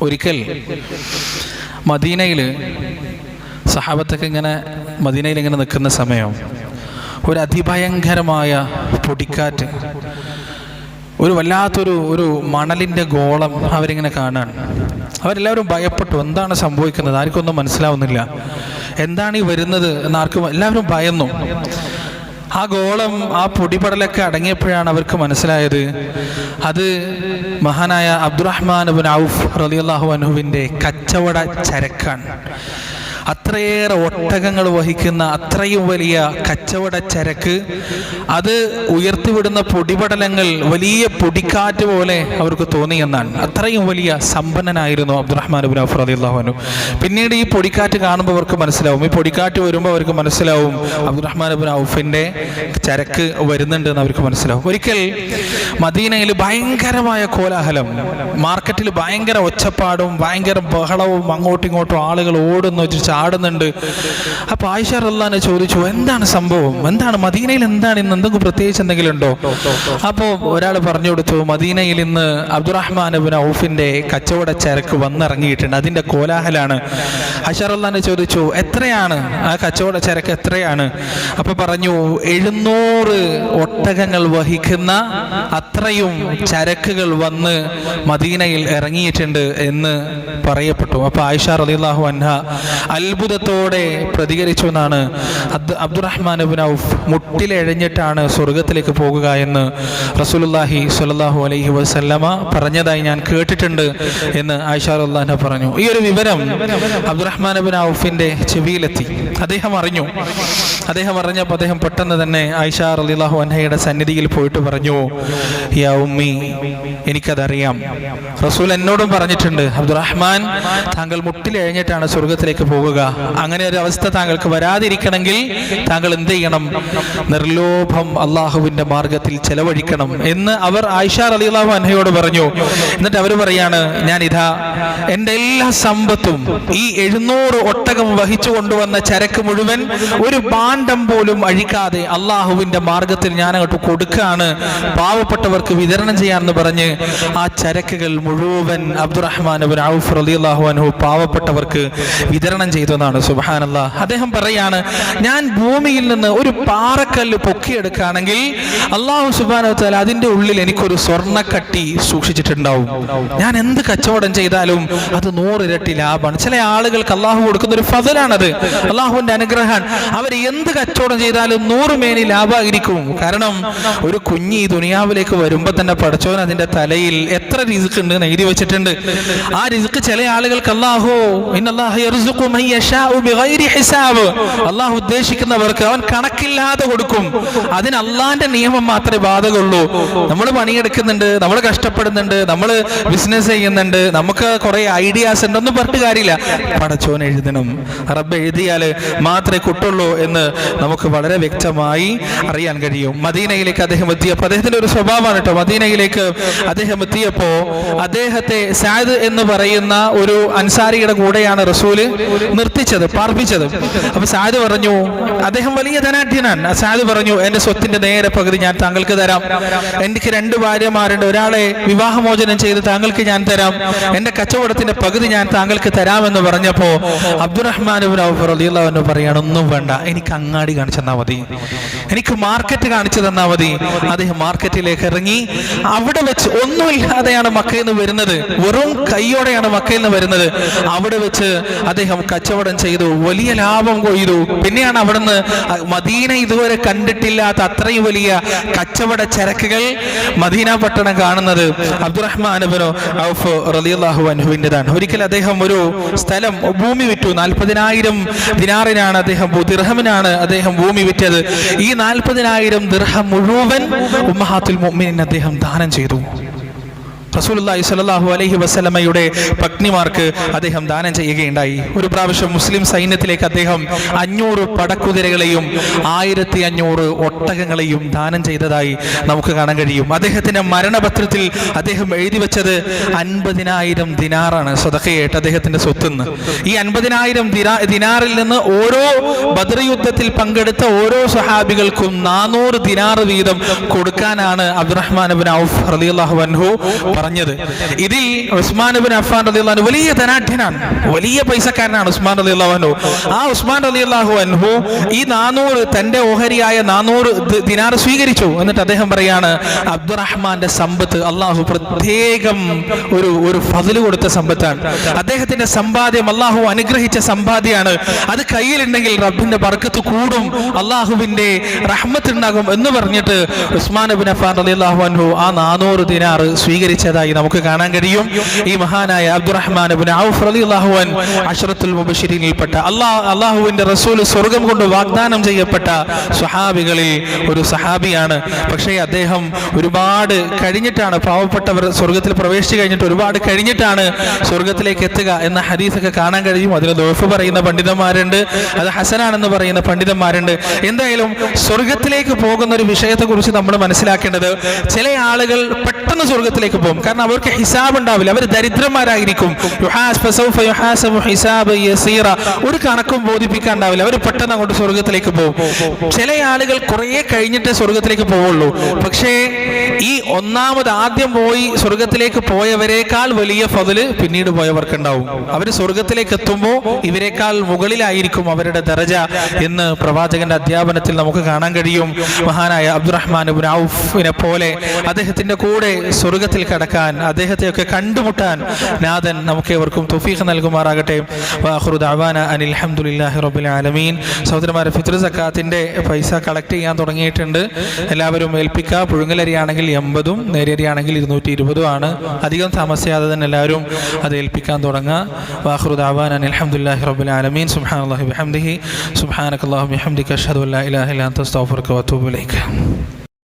ഒരിക്കൽ മദീനയിൽ സഹാബത്തൊക്കെ ഇങ്ങനെ മദീനയിൽ ഇങ്ങനെ നിൽക്കുന്ന സമയം ഒരു അതിഭയങ്കരമായ പൊടിക്കാറ്റ്, ഒരു വല്ലാത്തൊരു മണലിൻ്റെ ഗോളം അവരിങ്ങനെ കാണാൻ. അവരെല്ലാവരും ഭയപ്പെട്ടു. എന്താണ് സംഭവിക്കുന്നത്? ആർക്കൊന്നും മനസ്സിലാവുന്നില്ല. എന്താണ് ഈ വരുന്നത് എന്നാർക്കും, എല്ലാവരും ഭയന്നു. ആ ഗോളം, ആ പൊടിപടലൊക്കെ അടങ്ങിയപ്പോഴാണ് അവർക്ക് മനസ്സിലായത് അത് മഹാനായ അബ്ദുറഹ്മാൻ ഇബ്നു ഔഫ് റളിയല്ലാഹു അൻഹുവിൻ്റെ കച്ചവട ചരക്കാണ്. അത്രയേറെ ഒട്ടകങ്ങൾ വഹിക്കുന്ന അത്രയും വലിയ കച്ചവട ചരക്ക്, അത് ഉയർത്തിവിടുന്ന പൊടിപടലങ്ങൾ വലിയ പൊടിക്കാറ്റ് പോലെ അവർക്ക് തോന്നിയെന്നാണ്. അത്രയും വലിയ സമ്പന്നനായിരുന്നു അബ്ദുറഹ്മാൻ ഇബ്നു ഔഫ് റളിയല്ലാഹു അൻഹു. പിന്നീട് ഈ പൊടിക്കാറ്റ് കാണുമ്പോൾ അവർക്ക് മനസ്സിലാവും, ഈ പൊടിക്കാറ്റ് വരുമ്പോൾ അവർക്ക് മനസ്സിലാവും അബ്ദുറഹ്മാൻ ഇബ്നു ഔഫിൻ്റെ ചരക്ക് വരുന്നുണ്ട് എന്ന് അവർക്ക് മനസ്സിലാവും. ഒരിക്കൽ മദീനയിൽ ഭയങ്കരമായ കോലാഹലം, മാർക്കറ്റിൽ ഭയങ്കര ഒച്ചപ്പാടും ഭയങ്കര ബഹളവും, അങ്ങോട്ടും ഇങ്ങോട്ടും ആളുകൾ ഓടുന്നു, ചാടുന്നുണ്ട്. അപ്പൊ ആയിഷ റളിയല്ലാഹു അൻഹ ചോദിച്ചു, എന്താണ് സംഭവം? എന്താണ് മദീനയിൽ, എന്താണ് ഇന്ന് എന്തെങ്കിലും പ്രത്യേകിച്ച് എന്തെങ്കിലും ഉണ്ടോ? അപ്പോൾ ഒരാൾ പറഞ്ഞു കൊടുത്തു, മദീനയിൽ ഇന്ന് അബ്ദുറഹ്മാൻ ഇബ്നു ഔഫിന്റെ കച്ചവട ചരക്ക് വന്നിറങ്ങിയിട്ടുണ്ട്, അതിന്റെ കോലാഹലാണ്. ആയിഷ റളിയല്ലാഹു അൻഹ ചോദിച്ചു, എത്രയാണ് ആ കച്ചവട ചരക്ക്, എത്രയാണ്? അപ്പൊ പറഞ്ഞു, 700 ഒട്ടകങ്ങൾ വഹിക്കുന്ന അത്രയും ചരക്കുകൾ വന്ന് മദീനയിൽ ഇറങ്ങിയിട്ടുണ്ട് എന്ന് പറയപ്പെട്ടു. അപ്പൊ ആയിഷ റളിയല്ലാഹു അൻഹ അത്ഭുതത്തോടെ പ്രതികരിച്ചു എന്നാണ്, അബ്ദുറഹ്മാൻ ഇബ്നു ഔഫ് മുട്ടിലെഴഞ്ഞിട്ടാണ് സ്വർഗത്തിലേക്ക് പോകുക എന്ന് റസൂലുള്ളാഹി സ്വല്ലല്ലാഹു അലൈഹി വസല്ലമ പറഞ്ഞതായി ഞാൻ കേട്ടിട്ടുണ്ട് എന്ന് ആയിഷ റളിയല്ലാഹു അൻഹ പറഞ്ഞു. ഈ ഒരു വിവരം അബ്ദുറഹ്മാൻ ഇബ്നു ഔഫിന്റെ ചെവിയിലെത്തി. അദ്ദേഹം അറിഞ്ഞു. അദ്ദേഹം അറിഞ്ഞപ്പോൾ അദ്ദേഹം പെട്ടെന്ന് തന്നെ ആയിഷ റളിയല്ലാഹു അൻഹയുടെ സന്നിധിയിൽ പോയിട്ട് പറഞ്ഞു, യാ ഉമ്മി, എനിക്കതറിയാം, റസൂൽ എന്നോടും പറഞ്ഞിട്ടുണ്ട്, അബ്ദുറഹ്മാൻ താങ്കൾ മുട്ടിലെഴഞ്ഞിട്ടാണ് സ്വർഗത്തിലേക്ക് പോകുക. അങ്ങനെ ഒരു അവസ്ഥ താങ്കൾക്ക് വരാതിരിക്കണമെങ്കിൽ താങ്കൾ എന്ത് ചെയ്യണം? നിർലോഭം അള്ളാഹുവിന്റെ മാർഗത്തിൽ ചെലവഴിക്കണം എന്ന് അവർ ആയിഷ റളിയല്ലാഹു അൻഹയോട് പറഞ്ഞു. എന്നിട്ട് അവർ പറയാണ്, ഞാൻ ഇതാ എൻ്റെ എല്ലാ സമ്പത്തും ഈ 700 ഒട്ടകം വഹിച്ചു കൊണ്ടുവന്ന ചരക്ക് മുഴുവൻ ഒരു ഭാണ്ഡം പോലും അഴിക്കാതെ അള്ളാഹുവിന്റെ മാർഗത്തിൽ ഞാൻ അങ്ങോട്ട് കൊടുക്കുകയാണ്, പാവപ്പെട്ടവർക്ക് വിതരണം ചെയ്യാമെന്ന് പറഞ്ഞ് ആ ചരക്കുകൾ മുഴുവൻ അബ്ദുറഹ്മാൻ ഇബ്നു ഔഫ് റളിയല്ലാഹു അൻഹു പാവപ്പെട്ടവർക്ക് വിതരണം ചെയ്തു എന്നാണ്. സുബ്ഹാനല്ലാഹ്. അദ്ദേഹം പറയാണ്, ഞാൻ ഭൂമിയിൽ നിന്ന് ഒരു പാറക്കല്ല് പൊക്കിയെടുക്കുകയാണെങ്കിൽ അല്ലാഹു സുബ്ഹാനഹു വ തആല അതിന്റെ ഉള്ളിൽ എനിക്കൊരു സ്വർണ്ണക്കട്ടി സൂക്ഷിച്ചിട്ടുണ്ടാവും. ഞാൻ എന്ത് കച്ചവടം ചെയ്താലും അത് 100 ഇരട്ടി ലാഭമാണ്. ചില ആളുകൾക്ക് അള്ളാഹു കൊടുക്കുന്ന ഒരു ഫضലാണത്, അള്ളാഹുവിന്റെ അനുഗ്രഹമാണ്. അവർ എന്ത് കച്ചവടം ചെയ്താലും 100 മേനി ലാഭമായിരിക്കും. കാരണം ഒരു കുഞ്ഞ് ഈ ദുനിയാവിലേക്ക് വരുമ്പോൾ തന്നെ പടച്ചോൻ അതിന്റെ തലയിൽ എത്ര റിസ്ക് ഉണ്ട് എന്ന് എഴുതി വെച്ചിട്ടുണ്ട്. ആ റിസ്ക് ചില ആളുകൾക്ക് അള്ളാഹു അള്ളാഹു ഉദ്ദേശിക്കുന്നവർക്ക് അവൻ കണക്കില്ലാതെ കൊടുക്കും. അതിന് അള്ളാന്റെ നിയമം മാത്രമേ ബാധകമുള്ളൂ. നമ്മൾ പണിയെടുക്കുന്നുണ്ട്, നമ്മൾ കഷ്ടപ്പെടുന്നുണ്ട്, നമ്മൾ ബിസിനസ് ചെയ്യുന്നുണ്ട്, നമുക്ക് കുറെ ഐഡിയാസ് ഉണ്ട്, ഒന്നും പറഞ്ഞിട്ട് കാര്യമില്ല. പടച്ചോൻ എഴുതണം, റബ്ബ് എഴുതിയാൽ മാത്രമേ കിട്ടുള്ളൂ എന്ന് നമുക്ക് വളരെ വ്യക്തമായി അറിയാൻ കഴിയും. മദീനയിലേക്ക് അദ്ദേഹം എത്തിയപ്പോൾ, അദ്ദേഹത്തിന്റെ ഒരു സ്വഭാവമാണ് കേട്ടോ, മദീനയിലേക്ക് അദ്ദേഹം എത്തിയപ്പോ അദ്ദേഹത്തെ സഅദ് എന്ന് പറയുന്ന ഒരു അൻസാരിയുടെ കൂടെയാണ് റസൂല് നിർത്തിച്ചത്, പാർപ്പിച്ചത്. അപ്പൊ സഅദ് പറഞ്ഞു, അദ്ദേഹം വലിയ ധനാഢ്യനാണ്. സഅദ് പറഞ്ഞു, എന്റെ സ്വത്തിന്റെ നേരെ പകുതി ഞാൻ താങ്കൾക്ക് തരാം. എനിക്ക് 2 ഭാര്യമാരുണ്ട്, ഒരാളെ വിവാഹമോചനം ചെയ്ത് താങ്കൾക്ക് ഞാൻ തരാം. എന്റെ കച്ചവടത്തിന്റെ പകുതി ഞാൻ താങ്കൾക്ക് തരാമെന്ന് പറഞ്ഞപ്പോ അബ്ദുറഹ്മാൻ ഇബ്നു ഔഫ് റളിയല്ലാഹു അൻഹു പറയാണ്, ഒന്നും വേണ്ട, എനിക്ക് അങ്ങാടി കാണിച്ചു തന്നാൽ മതി, എനിക്ക് മാർക്കറ്റ് കാണിച്ചു തന്നാൽ മതി. അദ്ദേഹം മാർക്കറ്റിലേക്ക് ഇറങ്ങി. അവിടെ വെച്ച് ഒന്നുമില്ലാതെയാണ് മക്കയിൽ നിന്ന് വരുന്നത്, വെറും കൈയോടെയാണ് മക്കയിൽ നിന്ന് വരുന്നത്. അവിടെ വെച്ച് അദ്ദേഹം കച്ചവടം ചെയ്തു, വലിയ ലാഭം കൊയ്തു. പിന്നെയാണ് അവിടുന്ന് മദീന ഇതുവരെ കണ്ടിട്ടില്ലാത്ത അത്രയും വലിയ കച്ചവട ചരക്കുകൾ മദീന പട്ടണം കാണുന്നത് അബ്ദുറഹ്മാൻ ഇബ്നു ഔഫ് റളിയല്ലാഹു അൻഹുവിൻ്റെതാണ്. ഒരിക്കൽ അദ്ദേഹം ഒരു സ്ഥലം, ഭൂമി വിറ്റു. 40,000 ദിനാറിനാണ് അദ്ദേഹം, ദിർഹമിനാണ് അദ്ദേഹം ഭൂമി വിറ്റത്. ഈ 40,000 ദിർഹം മുഴുവൻ ഉമ്മഹാത്തുൽ മുഅ്മിനീൻ അദ്ദേഹം ദാനം ചെയ്തു. റസൂലുള്ളാഹി സ്വല്ലല്ലാഹു അലൈഹി വസല്ലമയുടെ പത്നിമാർക്ക് അദ്ദേഹം ദാനം ചെയ്യുകയുണ്ടായി. ഒരു പ്രാവശ്യം മുസ്ലിം സൈന്യത്തിലേക്ക് അദ്ദേഹം 500 പടക്കുതിരകളെയും 1500 ഒട്ടകങ്ങളെയും ദാനം ചെയ്തതായി നമുക്ക് കാണാൻ കഴിയും. അദ്ദേഹത്തിന്റെ മരണപത്രത്തിൽ അദ്ദേഹം എഴുതി വെച്ചത് 50,000 ദിനാറാണ് സദഖയായിട്ട് അദ്ദേഹത്തിന്റെ സ്വത്തുനിന്ന്. ഈ 50,000 ദിനാറിൽ നിന്ന് ഓരോ ബദർ യുദ്ധത്തിൽ പങ്കെടുത്ത ഓരോ സ്വഹാബികൾക്കും 400 ദിനാർ വീതം കൊടുക്കാനാണ് അബ്ദുറഹ്മാൻ ഇബ്നു ഔഫ് റളിയല്ലാഹു അൻഹു പറഞ്ഞത്. ഇതിൽ ഉസ്മാൻ ഇബ്നു അഫ്ഫാൻ റളിയല്ലാഹു അൻഹു വലിയ ധനാഢ്യനാണ്, വലിയ പൈസക്കാരനാണ് ഉസ്മാൻ റളിയല്ലാഹു അൻഹു. ആ ഉസ്മാൻ റളിയല്ലാഹു അൻഹു ഈ 400 തന്റെ ഓഹരിയായ 400 ദിനാർ സ്വീകരിച്ചു. എന്നിട്ട് അദ്ദേഹം പറയാണ്, അബ്ദുറഹ്മാന്റെ സമ്പത്ത് അള്ളാഹു പ്രത്യേകം ഒരു ഫضل കൊടുത്ത സമ്പത്താണ്. അദ്ദേഹത്തിന്റെ സമ്പാദ്യം അള്ളാഹു അനുഗ്രഹിച്ച സമ്പാദ്യമാണ്. അത് കയ്യിലുണ്ടെങ്കിൽ റബ്ബിന്റെ ബർക്കത്ത് കൂടും, അള്ളാഹുവിന്റെ റഹ്മത്ത് ഉണ്ടാകും എന്ന് പറഞ്ഞിട്ട് ഉസ്മാൻ ഇബ്നു അഫ്ഫാൻ റളിയല്ലാഹു അൻഹു ആ 400 ദിനാർ സ്വീകരിച്ചതായി നമുക്ക് കാണാൻ കഴിയും. ഈ മഹാനായ അബ്ദുറഹ്മാൻ ഇബ്നു ഔഫ് റളിയല്ലാഹു അൻഹു അശ്റത്തുൽ മുബശ്ശിരീനിൽപ്പെട്ട അള്ളാഹുവിന്റെ റസൂൽ സ്വർഗം കൊണ്ട് വാഗ്ദാനം ചെയ്യപ്പെട്ട സ്വഹാബികളിൽ ഒരു സഹാബിയാണ്. പക്ഷേ അദ്ദേഹം ഒരുപാട് കഴിഞ്ഞിട്ടാണ്, പാവപ്പെട്ടവർ സ്വർഗത്തിൽ പ്രവേശിച്ചു കഴിഞ്ഞിട്ട് ഒരുപാട് കഴിഞ്ഞിട്ടാണ് സ്വർഗത്തിലേക്ക് എത്തുക എന്ന ഹദീസൊക്കെ കാണാൻ കഴിയും. അതിന് ദോഫ് പറയുന്ന പണ്ഡിതന്മാരുണ്ട്, അത് ഹസനാണെന്ന് പറയുന്ന പണ്ഡിതന്മാരുണ്ട്. എന്തായാലും സ്വർഗത്തിലേക്ക് പോകുന്ന ഒരു വിഷയത്തെ കുറിച്ച് നമ്മൾ മനസ്സിലാക്കേണ്ടത്, ചില ആളുകൾ പെട്ടെന്ന് സ്വർഗത്തിലേക്ക് പോകും. കാരണം അവർക്ക് ഹിസാബ് ഉണ്ടാവില്ല, അവർ ദരിദ്രന്മാരായിരിക്കും. ഒരു കണക്കും ബോധിപ്പിക്കാൻ ഉണ്ടാവില്ല, അവർ പെട്ടെന്ന് അങ്ങോട്ട് സ്വർഗത്തിലേക്ക് പോകും. ചില ആളുകൾ കുറെ കഴിഞ്ഞിട്ടേ സ്വർഗത്തിലേക്ക് പോവുള്ളൂ. പക്ഷേ ഈ ആദ്യം പോയി സ്വർഗത്തിലേക്ക് പോയവരെക്കാൾ വലിയ ഫضل പിന്നീട് പോയവർക്കുണ്ടാവും. അവർ സ്വർഗത്തിലേക്ക് എത്തുമ്പോൾ ഇവരെക്കാൾ മുകളിലായിരിക്കും അവരുടെ ദറജ എന്ന് പ്രവാചകന്റെ അധ്യാപനത്തിൽ നമുക്ക് കാണാൻ കഴിയും. മഹാനായ അബ്ദുറഹ്മാൻ ഇബ്നു ഔഫിനെ പോലെ അദ്ദേഹത്തിന്റെ കൂടെ സ്വർഗത്തിൽ കടക്കാൻ, അദ്ദേഹത്തെയൊക്കെ കണ്ടുമുട്ടാൻ നാഥൻ നമുക്കേവർക്കും തൗഫീഖ് നൽകുമാറാകട്ടെ. വആഖിറു ദഅവാന അനിൽ ഹംദുലില്ലാഹി റബ്ബിൽ ആലമീൻ. സഹോദരന്മാരെ, ഫിത്ർ സക്കാത്തിന്റെ പൈസ കളക്ട് ചെയ്യാൻ തുടങ്ങിയിട്ടുണ്ട്. എല്ലാവരും ഏൽപ്പിക്കുക. പുഴുങ്ങലരിയാണെങ്കിൽ 80, നേരിയരിയാണെങ്കിൽ 220 ആണ്. അധികം താമസിയാതെ തന്നെ എല്ലാവരും അത് ഏൽപ്പിക്കാൻ തുടങ്ങുക. വആഖിറു ദഅവാന അനിൽ ഹംദുലില്ലാഹി റബ്ബിൽ ആലമീൻ. സുബ്ഹാനല്ലാഹി വബിഹംദിഹി സുബ്ഹാനകല്ലാഹുമ്മ വബിഹംദിക അഷ്ഹദു അൻ ലാ ഇലാഹ ഇല്ല അൻത അസ്തഗ്ഫിറുക വഅതൂബു ഇലൈക.